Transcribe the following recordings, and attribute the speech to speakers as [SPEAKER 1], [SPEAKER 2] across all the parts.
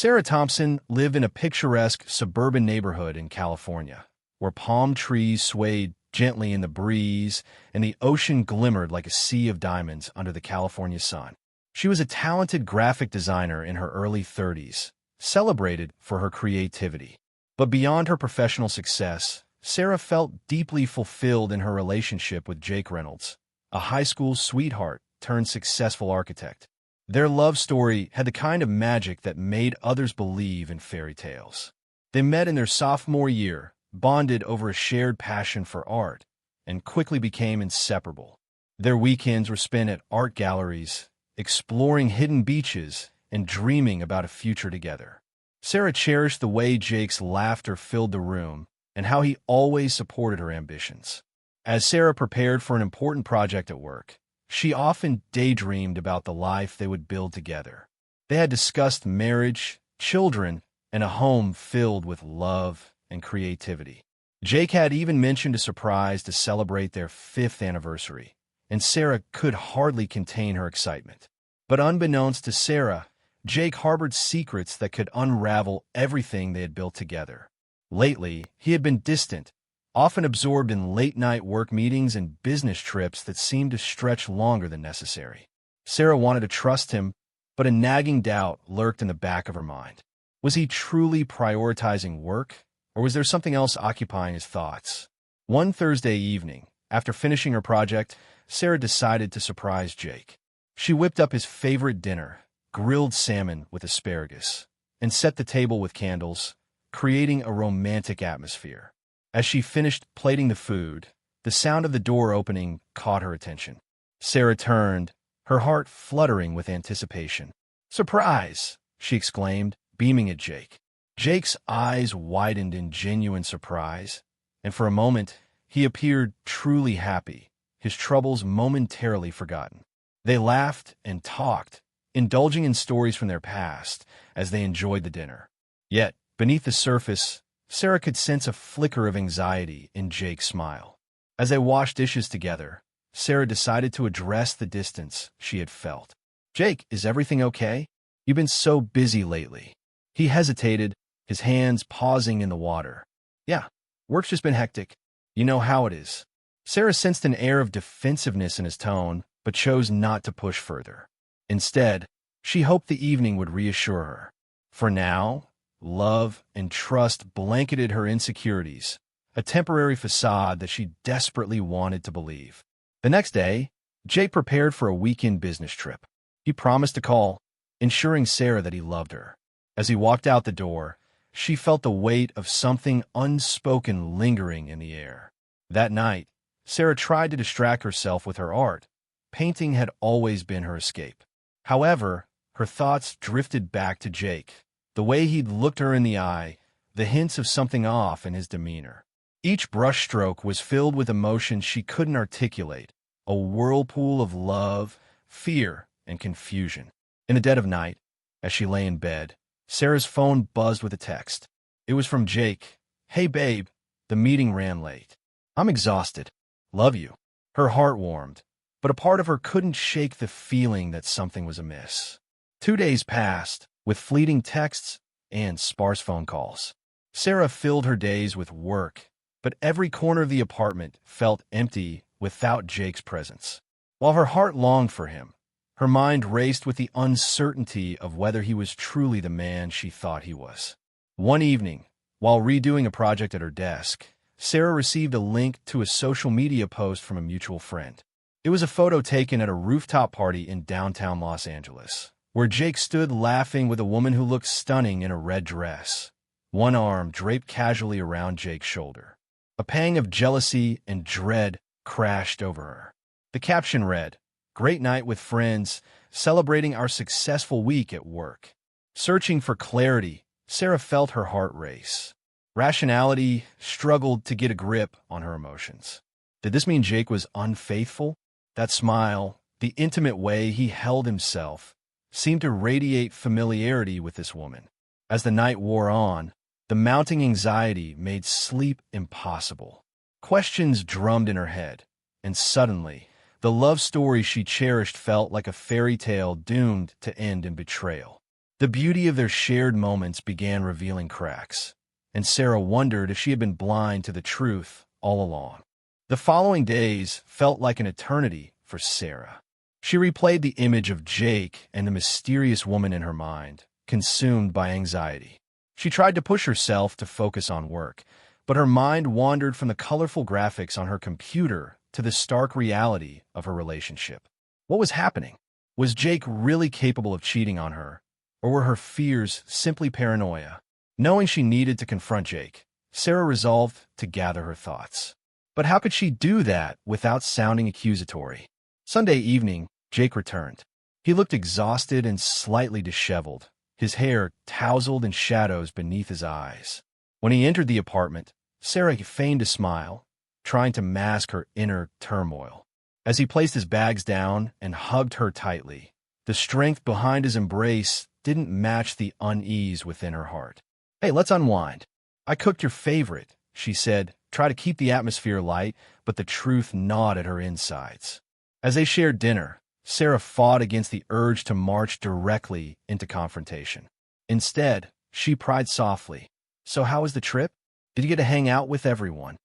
[SPEAKER 1] Sarah Thompson lived in a picturesque suburban neighborhood in California, where palm trees swayed gently in the breeze and the ocean glimmered like a sea of diamonds under the California sun. She was a talented graphic designer in her early 30s, celebrated for her creativity. But beyond her professional success, Sarah felt deeply fulfilled in her relationship with Jake Reynolds, a high school sweetheart turned successful architect. Their love story had the kind of magic that made others believe in fairy tales. They met in their sophomore year, bonded over a shared passion for art, and quickly became inseparable. Their weekends were spent at art galleries, exploring hidden beaches, and dreaming about a future together. Sarah cherished the way Jake's laughter filled the room and how he always supported her ambitions. As Sarah prepared for an important project at work, she often daydreamed about the life they would build together. They had discussed marriage, children, and a home filled with love and creativity. Jake had even mentioned a surprise to celebrate their 5th anniversary, and Sarah could hardly contain her excitement. But unbeknownst to Sarah, Jake harbored secrets that could unravel everything they had built together. Lately, he had been distant, often absorbed in late-night work meetings and business trips that seemed to stretch longer than necessary. Sarah wanted to trust him, but a nagging doubt lurked in the back of her mind. Was he truly prioritizing work, or was there something else occupying his thoughts? One Thursday evening, after finishing her project, Sarah decided to surprise Jake. She whipped up his favorite dinner, grilled salmon with asparagus, and set the table with candles, creating a romantic atmosphere. As she finished plating the food, the sound of the door opening caught her attention. Sarah turned, her heart fluttering with anticipation. "Surprise!" she exclaimed, beaming at Jake. Jake's eyes widened in genuine surprise, and for a moment he appeared truly happy, his troubles momentarily forgotten. They laughed and talked, indulging in stories from their past as they enjoyed the dinner. Yet, beneath the surface, Sarah could sense a flicker of anxiety in Jake's smile. As they washed dishes together, Sarah decided to address the distance she had felt. "Jake, is everything okay? You've been so busy lately." He hesitated, his hands pausing in the water. "Yeah, work's just been hectic. You know how it is." Sarah sensed an air of defensiveness in his tone, but chose not to push further. Instead, she hoped the evening would reassure her. For now, love and trust blanketed her insecurities, a temporary facade that she desperately wanted to believe. The next day, Jake prepared for a weekend business trip. He promised to call, ensuring Sarah that he loved her. As he walked out the door, she felt the weight of something unspoken lingering in the air. That night, Sarah tried to distract herself with her art. Painting had always been her escape. However, her thoughts drifted back to Jake, the way he'd looked her in the eye, the hints of something off in his demeanor. Each brushstroke was filled with emotions she couldn't articulate, a whirlpool of love, fear, and confusion. In the dead of night, as she lay in bed, Sarah's phone buzzed with a text. It was from Jake. "Hey babe, the meeting ran late. I'm exhausted. Love you." Her heart warmed, but a part of her couldn't shake the feeling that something was amiss. 2 days passed, with fleeting texts and sparse phone calls. Sarah filled her days with work, but every corner of the apartment felt empty without Jake's presence. While her heart longed for him, her mind raced with the uncertainty of whether he was truly the man she thought he was. One evening, while redoing a project at her desk, Sarah received a link to a social media post from a mutual friend. It was a photo taken at a rooftop party in downtown Los Angeles, where Jake stood laughing with a woman who looked stunning in a red dress, one arm draped casually around Jake's shoulder. A pang of jealousy and dread crashed over her. The caption read, "Great night with friends, celebrating our successful week at work." Searching for clarity, Sarah felt her heart race. Rationality struggled to get a grip on her emotions. Did this mean Jake was unfaithful? That smile, the intimate way he held himself, seemed to radiate familiarity with this woman. As the night wore on, the mounting anxiety made sleep impossible. Questions drummed in her head, and suddenly, the love story she cherished felt like a fairy tale doomed to end in betrayal. The beauty of their shared moments began revealing cracks, and Sarah wondered if she had been blind to the truth all along. The following days felt like an eternity for Sarah. She replayed the image of Jake and the mysterious woman in her mind, consumed by anxiety. She tried to push herself to focus on work, but her mind wandered from the colorful graphics on her computer to the stark reality of her relationship. What was happening? Was Jake really capable of cheating on her, or were her fears simply paranoia? Knowing she needed to confront Jake, Sarah resolved to gather her thoughts. But how could she do that without sounding accusatory? Sunday evening, Jake returned. He looked exhausted and slightly disheveled, his hair tousled in shadows beneath his eyes. When he entered the apartment, Sarah feigned a smile, trying to mask her inner turmoil. As he placed his bags down and hugged her tightly, the strength behind his embrace didn't match the unease within her heart. "Hey, let's unwind. I cooked your favorite," she said, try to keep the atmosphere light, but the truth gnawed at her insides. As they shared dinner, Sarah fought against the urge to march directly into confrontation. Instead, she pried softly. "So how was the trip? Did you get to hang out with everyone?"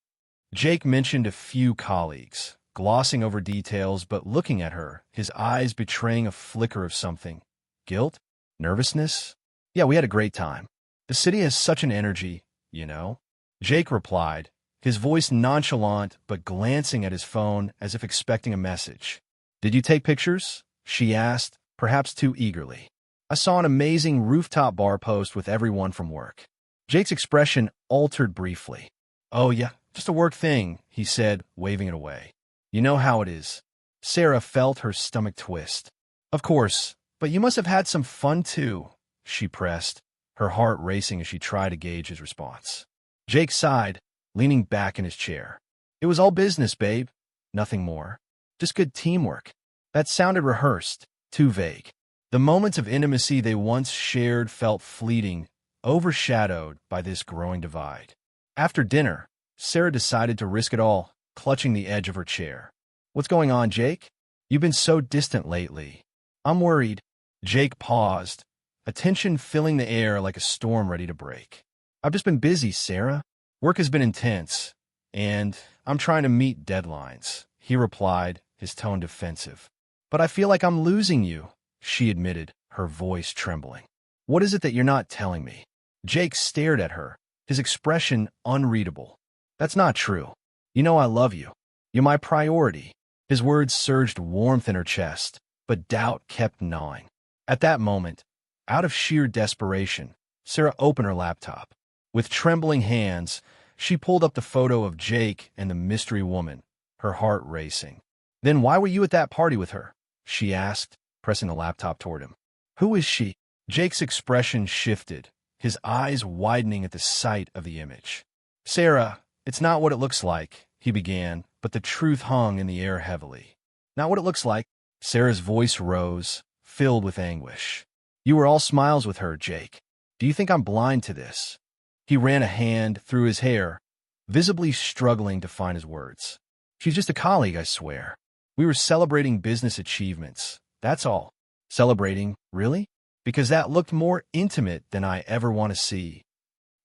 [SPEAKER 1] Jake mentioned a few colleagues, glossing over details but looking at her, his eyes betraying a flicker of something. Guilt? Nervousness? "Yeah, we had a great time. The city has such an energy, you know." Jake replied, his voice nonchalant but glancing at his phone as if expecting a message. "Did you take pictures?" she asked, perhaps too eagerly. "I saw an amazing rooftop bar post with everyone from work." Jake's expression altered briefly. "Oh yeah, just a work thing," he said, waving it away. "You know how it is." Sarah felt her stomach twist. "Of course, but you must have had some fun too," she pressed, her heart racing as she tried to gauge his response. Jake sighed, leaning back in his chair. "It was all business, babe. Nothing more. Just good teamwork." That sounded rehearsed, too vague. The moments of intimacy they once shared felt fleeting, overshadowed by this growing divide. After dinner, Sarah decided to risk it all, clutching the edge of her chair. "What's going on, Jake? You've been so distant lately." "I'm worried." Jake paused, a tension filling the air like a storm ready to break. "I've just been busy, Sarah. Work has been intense, and I'm trying to meet deadlines," he replied, his tone defensive. "But I feel like I'm losing you," she admitted, her voice trembling. "What is it that you're not telling me?" Jake stared at her, his expression unreadable. "That's not true. You know I love you. You're my priority." His words surged warmth in her chest, but doubt kept gnawing. At that moment, out of sheer desperation, Sarah opened her laptop. With trembling hands, she pulled up the photo of Jake and the mystery woman, her heart racing. "Then why were you at that party with her?" she asked, pressing the laptop toward him. "Who is she?" Jake's expression shifted, his eyes widening at the sight of the image. "Sarah, it's not what it looks like," he began, but the truth hung in the air heavily. "Not what it looks like." Sarah's voice rose, filled with anguish. "You were all smiles with her, Jake. Do you think I'm blind to this?" He ran a hand through his hair, visibly struggling to find his words. "She's just a colleague, I swear. We were celebrating business achievements. That's all." "Celebrating? Really? Because that looked more intimate than I ever want to see."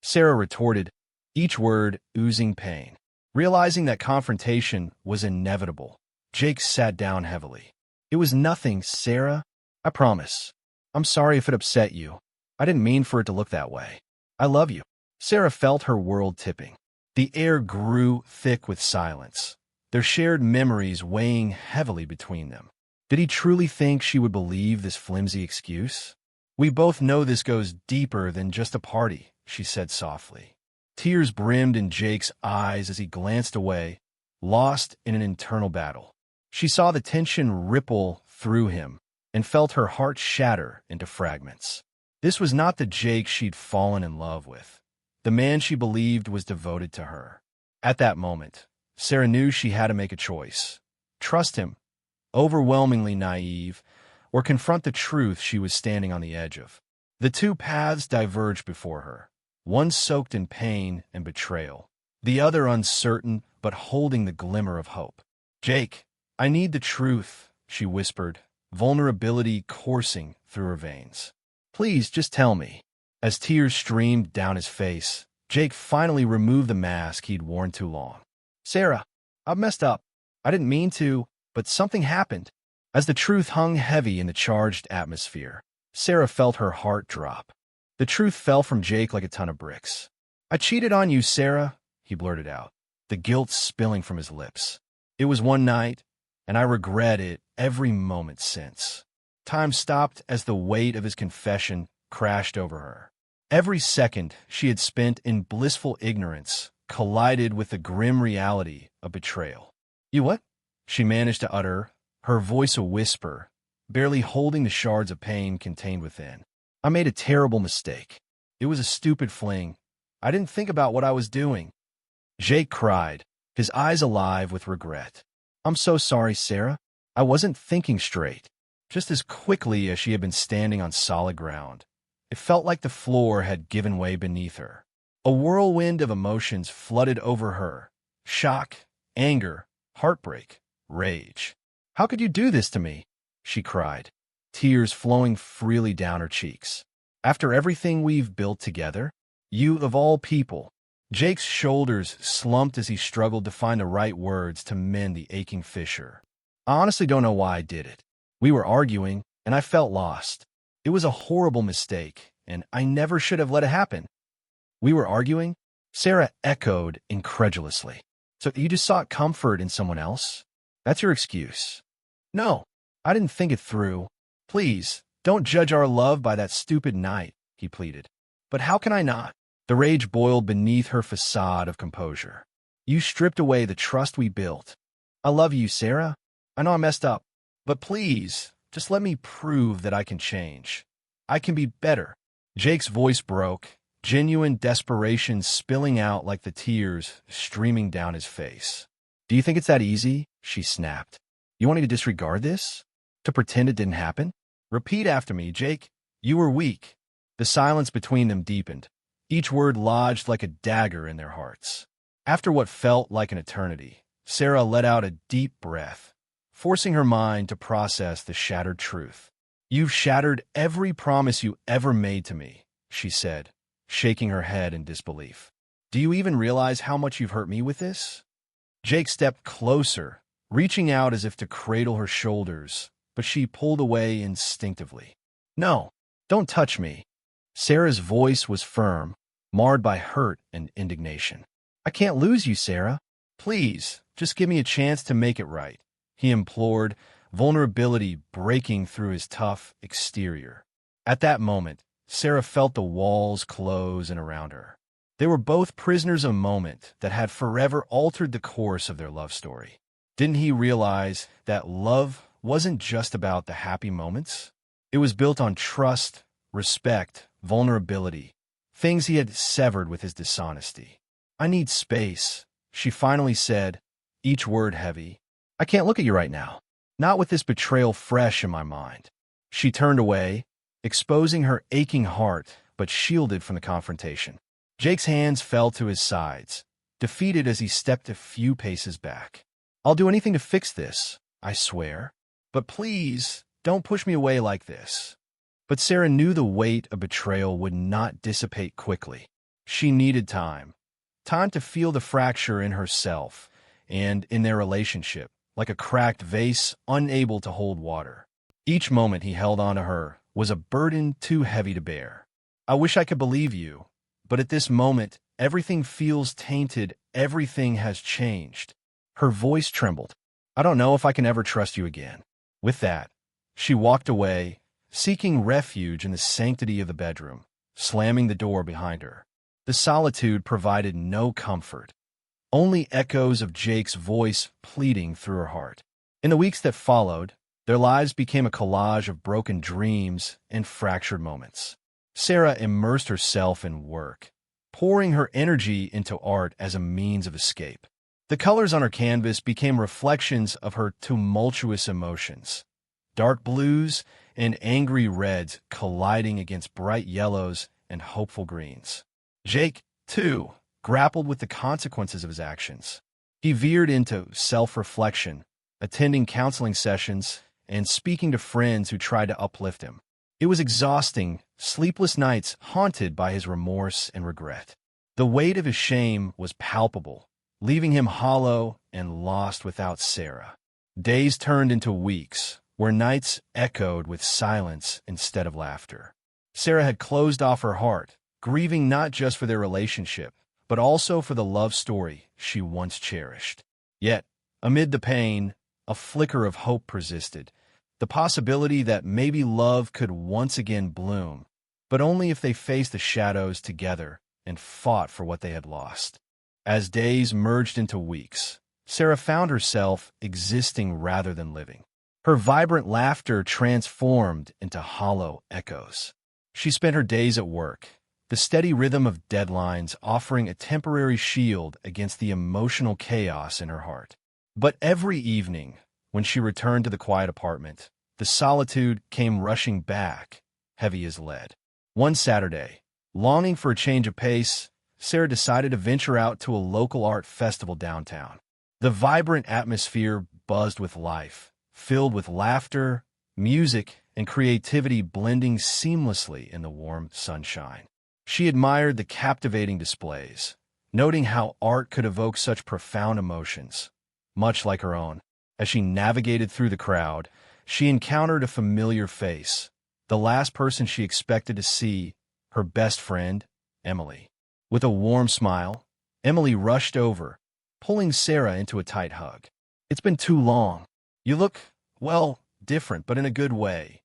[SPEAKER 1] Sarah retorted, each word oozing pain. Realizing that confrontation was inevitable, Jake sat down heavily. "It was nothing, Sarah. I promise. I'm sorry if it upset you. I didn't mean for it to look that way. I love you." Sarah felt her world tipping. The air grew thick with silence, their shared memories weighing heavily between them. Did he truly think she would believe this flimsy excuse? "We both know this goes deeper than just a party," she said softly. Tears brimmed in Jake's eyes as he glanced away, lost in an internal battle. She saw the tension ripple through him and felt her heart shatter into fragments. This was not the Jake she'd fallen in love with, the man she believed was devoted to her. At that moment, Sarah knew she had to make a choice. Trust him, overwhelmingly naive, or confront the truth she was standing on the edge of. The two paths diverged before her, one soaked in pain and betrayal, the other uncertain but holding the glimmer of hope. "Jake, I need the truth," she whispered, vulnerability coursing through her veins. Please, just tell me. As tears streamed down his face, Jake finally removed the mask he'd worn too long. Sarah, I've messed up. I didn't mean to, but something happened. As the truth hung heavy in the charged atmosphere, Sarah felt her heart drop. The truth fell from Jake like a ton of bricks. I cheated on you, Sarah, he blurted out, the guilt spilling from his lips. It was one night, and I regret it every moment since. Time stopped as the weight of his confession crashed over her. Every second she had spent in blissful ignorance collided with the grim reality of betrayal. You what? She managed to utter, her voice a whisper, barely holding the shards of pain contained within. I made a terrible mistake. It was a stupid fling. I didn't think about what I was doing. Jake cried, his eyes alive with regret. I'm so sorry, Sarah. I wasn't thinking straight. Just as quickly as she had been standing on solid ground, it felt like the floor had given way beneath her. A whirlwind of emotions flooded over her. Shock, anger, heartbreak, rage. How could you do this to me? She cried, tears flowing freely down her cheeks. After everything we've built together, you of all people. Jake's shoulders slumped as he struggled to find the right words to mend the aching fissure. I honestly don't know why I did it. We were arguing, and I felt lost. It was a horrible mistake, and I never should have let it happen. We were arguing? Sarah echoed incredulously. So you just sought comfort in someone else? That's your excuse. No, I didn't think it through. Please, don't judge our love by that stupid night, he pleaded. But how can I not? The rage boiled beneath her facade of composure. You stripped away the trust we built. I love you, Sarah. I know I messed up. But please, just let me prove that I can change. I can be better. Jake's voice broke, genuine desperation spilling out like the tears streaming down his face. Do you think it's that easy? She snapped. You want me to disregard this? To pretend it didn't happen? Repeat after me, Jake. You were weak. The silence between them deepened, each word lodged like a dagger in their hearts. After what felt like an eternity, Sarah let out a deep breath, forcing her mind to process the shattered truth. You've shattered every promise you ever made to me, she said, shaking her head in disbelief. Do you even realize how much you've hurt me with this? Jake stepped closer, reaching out as if to cradle her shoulders, but she pulled away instinctively. No, don't touch me. Sarah's voice was firm, marred by hurt and indignation. I can't lose you, Sarah. Please, just give me a chance to make it right, he implored, vulnerability breaking through his tough exterior. At that moment, Sarah felt the walls close in around her. They were both prisoners of a moment that had forever altered the course of their love story. Didn't he realize that love wasn't just about the happy moments? It was built on trust, respect, vulnerability, things he had severed with his dishonesty. I need space, she finally said, each word heavy. I can't look at you right now, not with this betrayal fresh in my mind. She turned away, exposing her aching heart, but shielded from the confrontation. Jake's hands fell to his sides, defeated as he stepped a few paces back. I'll do anything to fix this, I swear. But please, don't push me away like this. But Sarah knew the weight of betrayal would not dissipate quickly. She needed time. Time to feel the fracture in herself and in their relationship, like a cracked vase unable to hold water. Each moment he held on to her was a burden too heavy to bear. I wish I could believe you, but at this moment, everything feels tainted, everything has changed. Her voice trembled. I don't know if I can ever trust you again. With that, she walked away, seeking refuge in the sanctity of the bedroom, slamming the door behind her. The solitude provided no comfort, only echoes of Jake's voice pleading through her heart. In the weeks that followed, their lives became a collage of broken dreams and fractured moments. Sarah immersed herself in work, pouring her energy into art as a means of escape. The colors on her canvas became reflections of her tumultuous emotions, dark blues and angry reds colliding against bright yellows and hopeful greens. Jake, too, grappled with the consequences of his actions. He veered into self-reflection, attending counseling sessions and speaking to friends who tried to uplift him. It was exhausting, sleepless nights haunted by his remorse and regret. The weight of his shame was palpable, leaving him hollow and lost without Sarah. Days turned into weeks, where nights echoed with silence instead of laughter. Sarah had closed off her heart, grieving not just for their relationship, but also for the love story she once cherished. Yet, amid the pain, a flicker of hope persisted, the possibility that maybe love could once again bloom, but only if they faced the shadows together and fought for what they had lost. As days merged into weeks, Sarah found herself existing rather than living. Her vibrant laughter transformed into hollow echoes. She spent her days at work, the steady rhythm of deadlines offering a temporary shield against the emotional chaos in her heart. But every evening, when she returned to the quiet apartment, the solitude came rushing back, heavy as lead. One Saturday, longing for a change of pace, Sarah decided to venture out to a local art festival downtown. The vibrant atmosphere buzzed with life, filled with laughter, music, and creativity blending seamlessly in the warm sunshine. She admired the captivating displays, noting how art could evoke such profound emotions, much like her own. As she navigated through the crowd, she encountered a familiar face, the last person she expected to see, her best friend, Emily. With a warm smile, Emily rushed over, pulling Sarah into a tight hug. "It's been too long. You look, well, different, but in a good way."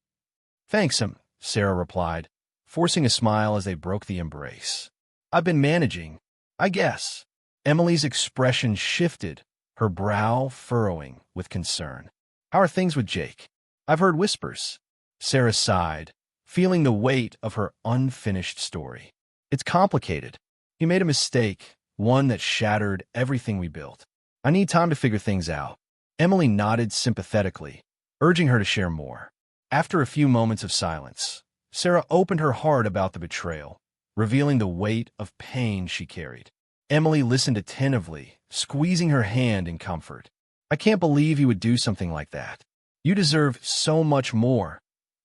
[SPEAKER 1] "Thanks, Sarah replied, forcing a smile as they broke the embrace. "I've been managing, I guess." Emily's expression shifted, her brow furrowing with concern. "How are things with Jake? I've heard whispers." Sarah sighed, feeling the weight of her unfinished story. "It's complicated. He made a mistake, one that shattered everything we built. I need time to figure things out." Emily nodded sympathetically, urging her to share more. After a few moments of silence, Sarah opened her heart about the betrayal, revealing the weight of pain she carried. Emily listened attentively, squeezing her hand in comfort. "I can't believe you would do something like that. You deserve so much more,"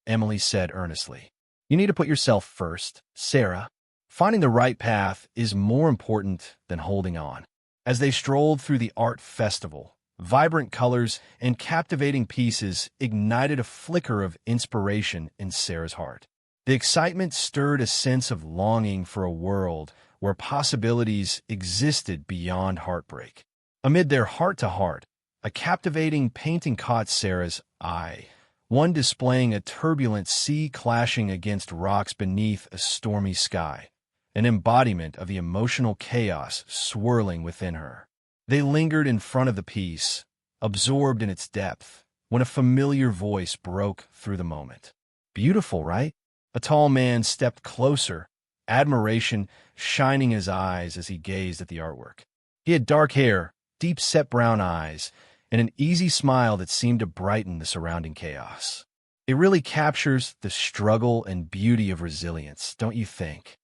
[SPEAKER 1] Emily said earnestly. "You need to put yourself first, Sarah. Finding the right path is more important than holding on." As they strolled through the art festival, vibrant colors and captivating pieces ignited a flicker of inspiration in Sarah's heart. The excitement stirred a sense of longing for a world where possibilities existed beyond heartbreak. Amid their heart-to-heart, a captivating painting caught Sarah's eye, one displaying a turbulent sea clashing against rocks beneath a stormy sky, an embodiment of the emotional chaos swirling within her. They lingered in front of the piece, absorbed in its depth, when a familiar voice broke through the moment. "Beautiful, right?" A tall man stepped closer, admiration shining in his eyes as he gazed at the artwork. He had dark hair, deep-set brown eyes, and an easy smile that seemed to brighten the surrounding chaos. "It really captures the struggle and beauty of resilience, don't you think?"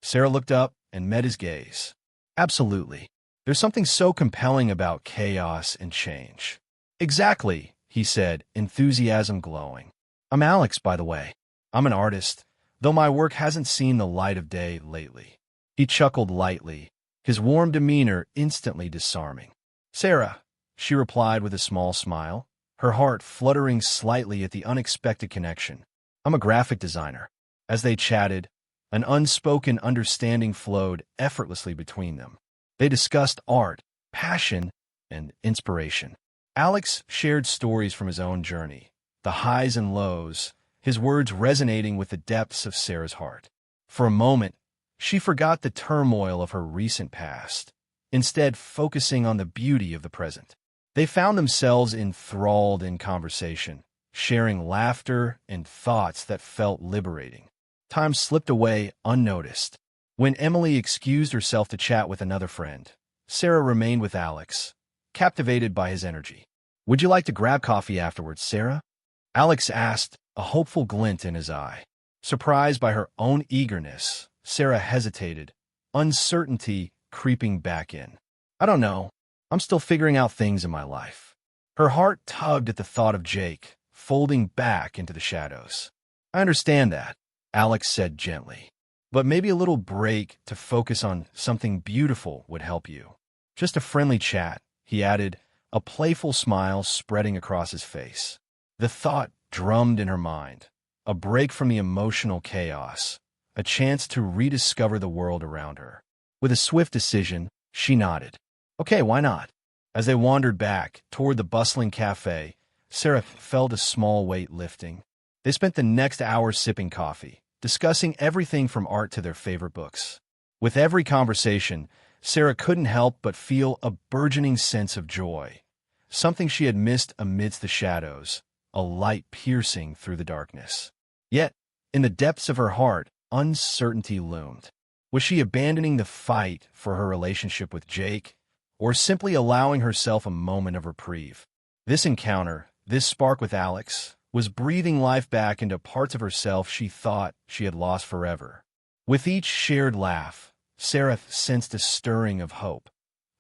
[SPEAKER 1] Sarah looked up and met his gaze. "Absolutely. There's something so compelling about chaos and change." "Exactly," he said, enthusiasm glowing. "I'm Alex, by the way. I'm an artist, though my work hasn't seen the light of day lately." He chuckled lightly, his warm demeanor instantly disarming. "Sarah," she replied with a small smile, her heart fluttering slightly at the unexpected connection. "I'm a graphic designer." As they chatted, an unspoken understanding flowed effortlessly between them. They discussed art, passion, and inspiration. Alex shared stories from his own journey, the highs and lows, his words resonating with the depths of Sarah's heart. For a moment, she forgot the turmoil of her recent past, instead focusing on the beauty of the present. They found themselves enthralled in conversation, sharing laughter and thoughts that felt liberating. Time slipped away unnoticed. When Emily excused herself to chat with another friend, Sarah remained with Alex, captivated by his energy. "Would you like to grab coffee afterwards, Sarah?" Alex asked, a hopeful glint in his eye. Surprised by her own eagerness, Sarah hesitated, uncertainty creeping back in. "I don't know. I'm still figuring out things in my life." Her heart tugged at the thought of Jake, folding back into the shadows. I understand that, Alex said gently. But maybe a little break to focus on something beautiful would help you. Just a friendly chat, he added, a playful smile spreading across his face. The thought drummed in her mind. A break from the emotional chaos. A chance to rediscover the world around her. With a swift decision, she nodded. Okay, why not? As they wandered back toward the bustling cafe, Sarah felt a small weight lifting. They spent the next hour sipping coffee, discussing everything from art to their favorite books. With every conversation, Sarah couldn't help but feel a burgeoning sense of joy, something she had missed amidst the shadows, a light piercing through the darkness. Yet, in the depths of her heart, uncertainty loomed. Was she abandoning the fight for her relationship with Jake, or simply allowing herself a moment of reprieve? This encounter, this spark with Alex, was breathing life back into parts of herself she thought she had lost forever. With each shared laugh, Sarah sensed a stirring of hope,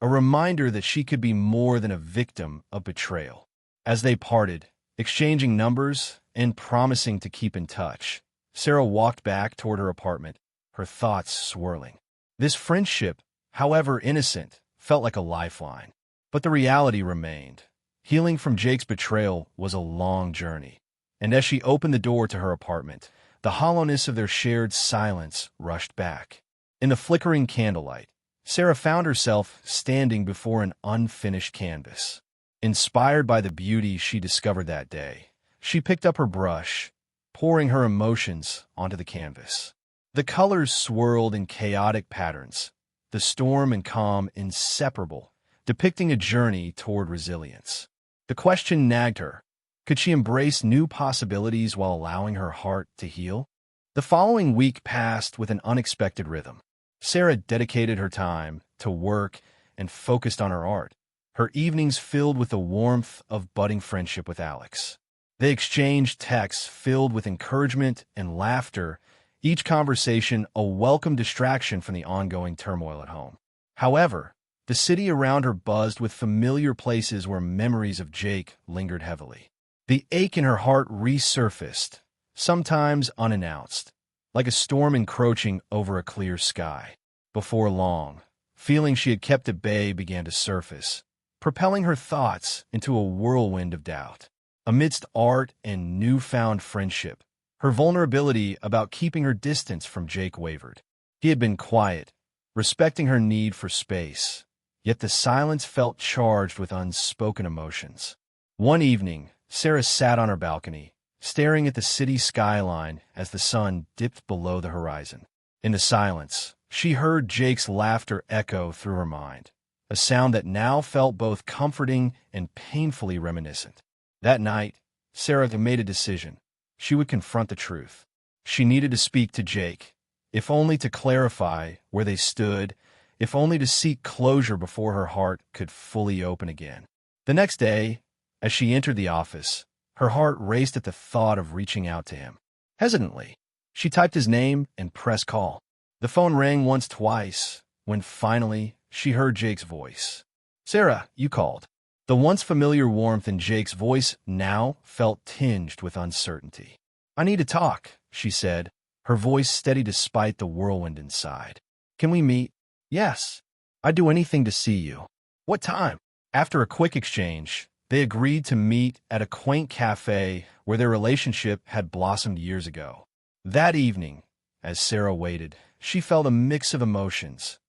[SPEAKER 1] a reminder that she could be more than a victim of betrayal. As they parted, exchanging numbers and promising to keep in touch, Sarah walked back toward her apartment, her thoughts swirling. This friendship, however innocent, felt like a lifeline. But the reality remained. Healing from Jake's betrayal was a long journey. And as she opened the door to her apartment, the hollowness of their shared silence rushed back. In the flickering candlelight, Sarah found herself standing before an unfinished canvas. Inspired by the beauty she discovered that day, she picked up her brush, pouring her emotions onto the canvas. The colors swirled in chaotic patterns, the storm and calm inseparable, depicting a journey toward resilience. The question nagged her. Could she embrace new possibilities while allowing her heart to heal? The following week passed with an unexpected rhythm. Sarah dedicated her time to work and focused on her art, her evenings filled with the warmth of budding friendship with Alex. They exchanged texts filled with encouragement and laughter, each conversation a welcome distraction from the ongoing turmoil at home. However, the city around her buzzed with familiar places where memories of Jake lingered heavily. The ache in her heart resurfaced, sometimes unannounced, like a storm encroaching over a clear sky. Before long, feelings she had kept at bay began to surface, propelling her thoughts into a whirlwind of doubt. Amidst art and newfound friendship, her vulnerability about keeping her distance from Jake wavered. He had been quiet, respecting her need for space, yet the silence felt charged with unspoken emotions. One evening, Sarah sat on her balcony, staring at the city skyline as the sun dipped below the horizon. In the silence, she heard Jake's laughter echo through her mind, a sound that now felt both comforting and painfully reminiscent. That night, Sarah made a decision. She would confront the truth. She needed to speak to Jake, if only to clarify where they stood, if only to seek closure before her heart could fully open again. The next day, as she entered the office, her heart raced at the thought of reaching out to him. Hesitantly, she typed his name and pressed call. The phone rang once, twice, when finally she heard Jake's voice. "Sarah, you called." The once familiar warmth in Jake's voice now felt tinged with uncertainty. "I need to talk," she said, her voice steady despite the whirlwind inside. "Can we meet?" "Yes. I'd do anything to see you." "What time?" After a quick exchange, they agreed to meet at a quaint cafe where their relationship had blossomed years ago. That evening, as Sarah waited, she felt a mix of emotions: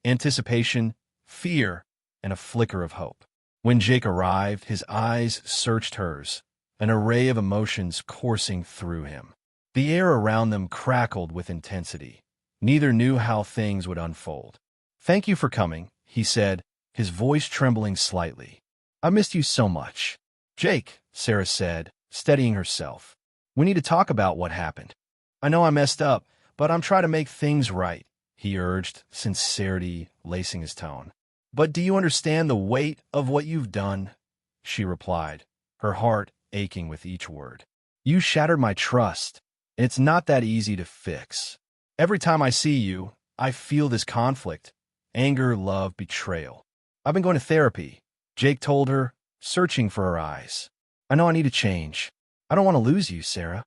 [SPEAKER 1] anticipation, fear, and a flicker of hope. When Jake arrived, his eyes searched hers, an array of emotions coursing through him. The air around them crackled with intensity. Neither knew how things would unfold. "Thank you for coming," he said, his voice trembling slightly. "I missed you so much." "Jake," Sarah said, steadying herself, "we need to talk about what happened." "I know I messed up, but I'm trying to make things right," he urged, sincerity lacing his tone. "But do you understand the weight of what you've done?" she replied, her heart aching with each word. "You shattered my trust, and it's not that easy to fix. Every time I see you, I feel this conflict: anger, love, betrayal. I've been going to therapy," Jake told her, searching for her eyes. "I know I need to change. I don't want to lose you, Sarah."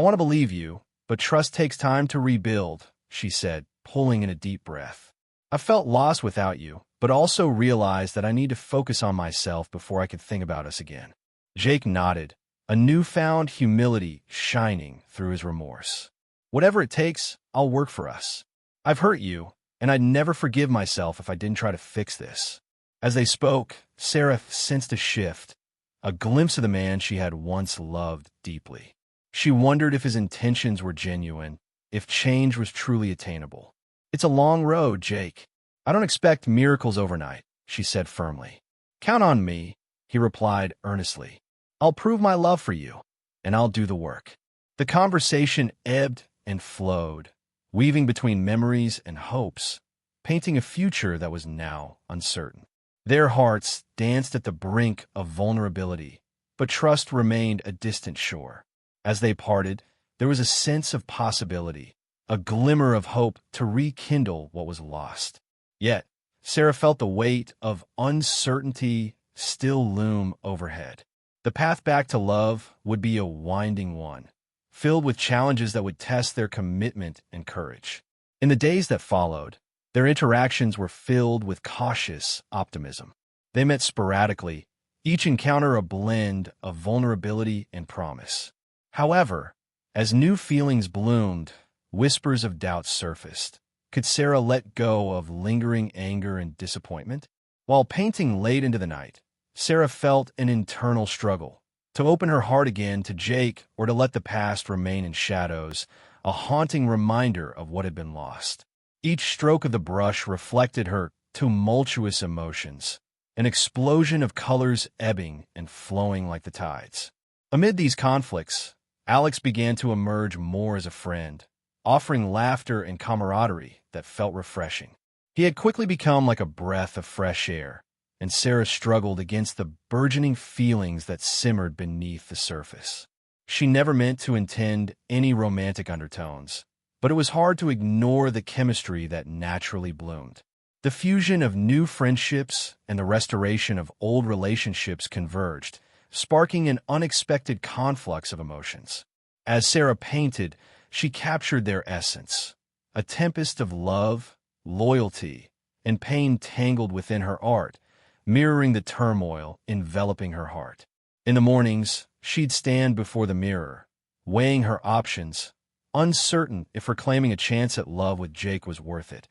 [SPEAKER 1] I want to believe you, but trust takes time to rebuild, she said, pulling in a deep breath. I felt lost without you, but also realized that I need to focus on myself before I could think about us again. Jake nodded, a newfound humility shining through his remorse. Whatever it takes, I'll work for us. I've hurt you, and I'd never forgive myself if I didn't try to fix this. As they spoke, Sarah sensed a shift, a glimpse of the man she had once loved deeply. She wondered if his intentions were genuine, if change was truly attainable. It's a long road, Jake. I don't expect miracles overnight, she said firmly. Count on me, he replied earnestly. I'll prove my love for you, and I'll do the work. The conversation ebbed and flowed, weaving between memories and hopes, painting a future that was now uncertain. Their hearts danced at the brink of vulnerability, but trust remained a distant shore. As they parted, there was a sense of possibility, a glimmer of hope to rekindle what was lost. Yet, Sarah felt the weight of uncertainty still loom overhead. The path back to love would be a winding one, filled with challenges that would test their commitment and courage. In the days that followed, their interactions were filled with cautious optimism. They met sporadically, each encounter a blend of vulnerability and promise. However, as new feelings bloomed, whispers of doubt surfaced. Could Sarah let go of lingering anger and disappointment? While painting late into the night, Sarah felt an internal struggle to open her heart again to Jake or to let the past remain in shadows, a haunting reminder of what had been lost. Each stroke of the brush reflected her tumultuous emotions, an explosion of colors ebbing and flowing like the tides. Amid these conflicts, Alex began to emerge more as a friend, offering laughter and camaraderie that felt refreshing. He had quickly become like a breath of fresh air, and Sarah struggled against the burgeoning feelings that simmered beneath the surface. She never meant to intend any romantic undertones, but it was hard to ignore the chemistry that naturally bloomed. The fusion of new friendships and the restoration of old relationships converged, sparking an unexpected conflux of emotions. As Sarah painted, she captured their essence, a tempest of love, loyalty, and pain tangled within her art, mirroring the turmoil enveloping her heart. In the mornings, she'd stand before the mirror, weighing her options, uncertain if reclaiming a chance at love with Jake was worth it,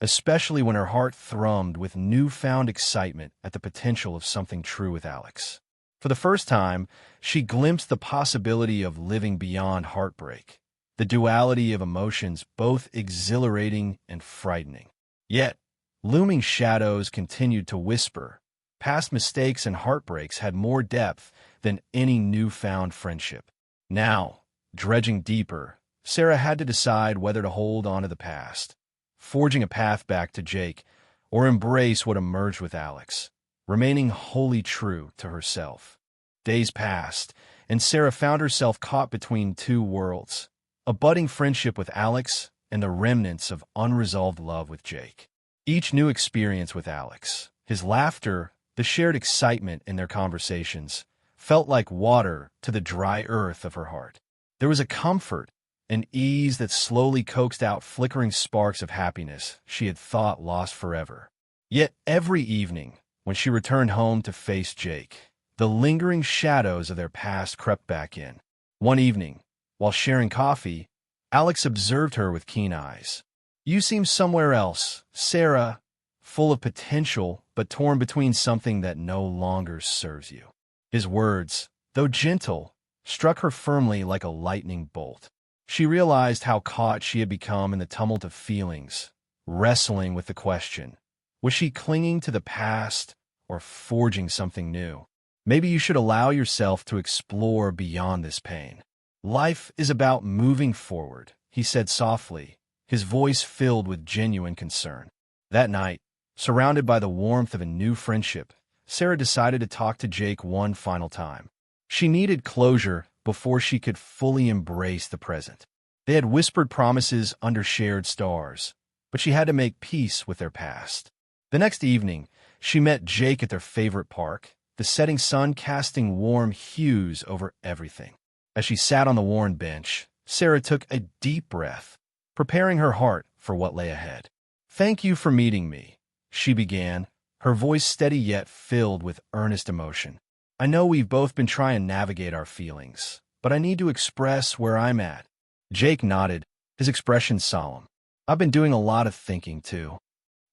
[SPEAKER 1] especially when her heart thrummed with newfound excitement at the potential of something true with Alex. For the first time, she glimpsed the possibility of living beyond heartbreak, the duality of emotions both exhilarating and frightening. Yet, looming shadows continued to whisper. Past mistakes and heartbreaks had more depth than any newfound friendship. Now, dredging deeper, Sarah had to decide whether to hold on to the past, forging a path back to Jake, or embrace what emerged with Alex, remaining wholly true to herself. Days passed, and Sarah found herself caught between two worlds, a budding friendship with Alex and the remnants of unresolved love with Jake. Each new experience with Alex, his laughter, the shared excitement in their conversations, felt like water to the dry earth of her heart. There was a comfort, an ease that slowly coaxed out flickering sparks of happiness she had thought lost forever. Yet every evening, when she returned home to face Jake, the lingering shadows of their past crept back in. One evening, while sharing coffee, Alex observed her with keen eyes. "You seem somewhere else, Sarah, full of potential but torn between something that no longer serves you." His words, though gentle, struck her firmly like a lightning bolt. She realized how caught she had become in the tumult of feelings, wrestling with the question, was she clinging to the past or forging something new? Maybe you should allow yourself to explore beyond this pain. Life is about moving forward, he said softly, his voice filled with genuine concern. That night, surrounded by the warmth of a new friendship, Sarah decided to talk to Jake one final time. She needed closure before she could fully embrace the present. They had whispered promises under shared stars, but she had to make peace with their past. The next evening, she met Jake at their favorite park, the setting sun casting warm hues over everything. As she sat on the worn bench, Sarah took a deep breath, preparing her heart for what lay ahead. "Thank you for meeting me," she began, her voice steady yet filled with earnest emotion. "I know we've both been trying to navigate our feelings, but I need to express where I'm at." Jake nodded, his expression solemn. "I've been doing a lot of thinking, too.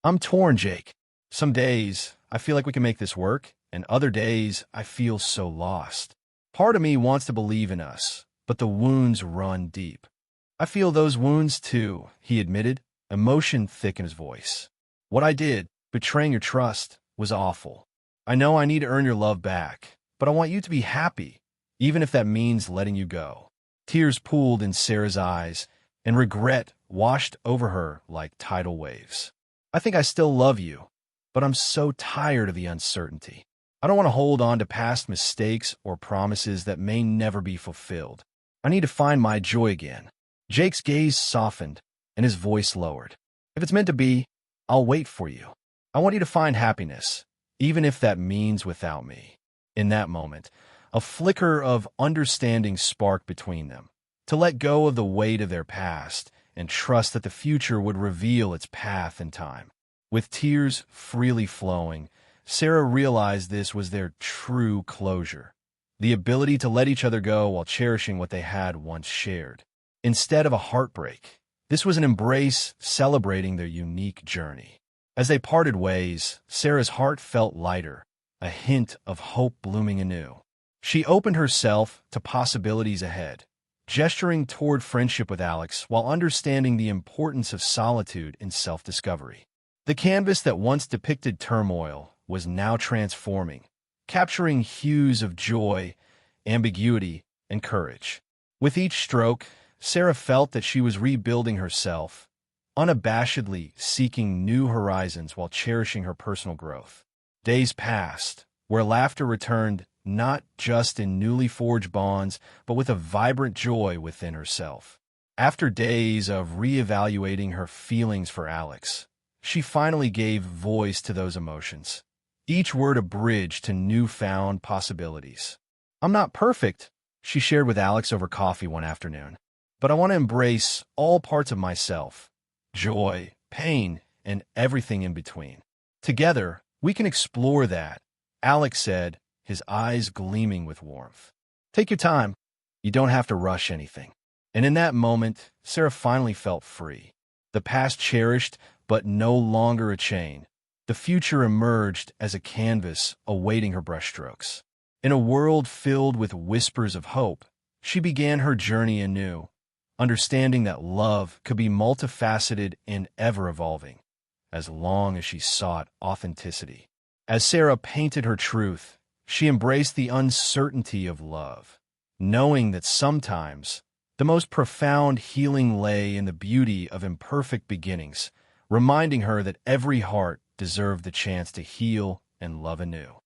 [SPEAKER 1] I'm torn, Jake. Some days, I feel like we can make this work, and other days, I feel so lost. Part of me wants to believe in us, but the wounds run deep." "I feel those wounds, too," he admitted, emotion thick in his voice. "What I did, betraying your trust, was awful. I know I need to earn your love back, but I want you to be happy, even if that means letting you go." Tears pooled in Sarah's eyes, and regret washed over her like tidal waves. "I think I still love you, but I'm so tired of the uncertainty. I don't want to hold on to past mistakes or promises that may never be fulfilled. I need to find my joy again." Jake's gaze softened, and his voice lowered. "If it's meant to be, I'll wait for you. I want you to find happiness, even if that means without me." In that moment, a flicker of understanding sparked between them, to let go of the weight of their past and trust that the future would reveal its path in time. With tears freely flowing, Sarah realized this was their true closure, the ability to let each other go while cherishing what they had once shared. Instead of a heartbreak, this was an embrace celebrating their unique journey. As they parted ways, Sarah's heart felt lighter, a hint of hope blooming anew. She opened herself to possibilities ahead, gesturing toward friendship with Alex while understanding the importance of solitude in self-discovery. The canvas that once depicted turmoil was now transforming, capturing hues of joy, ambiguity, and courage. With each stroke, Sarah felt that she was rebuilding herself, unabashedly seeking new horizons while cherishing her personal growth. Days passed, where laughter returned not just in newly forged bonds, but with a vibrant joy within herself. After days of reevaluating her feelings for Alex, she finally gave voice to those emotions, each word a bridge to newfound possibilities. "I'm not perfect," she shared with Alex over coffee one afternoon, "but I want to embrace all parts of myself, joy, pain, and everything in between. Together, we can explore that," Alex said, his eyes gleaming with warmth. "Take your time. You don't have to rush anything." And in that moment, Sarah finally felt free. The past cherished, but no longer a chain. The future emerged as a canvas awaiting her brushstrokes. In a world filled with whispers of hope, she began her journey anew, understanding that love could be multifaceted and ever-evolving, as long as she sought authenticity. As Sarah painted her truth, she embraced the uncertainty of love, knowing that sometimes the most profound healing lay in the beauty of imperfect beginnings, reminding her that every heart deserved the chance to heal and love anew.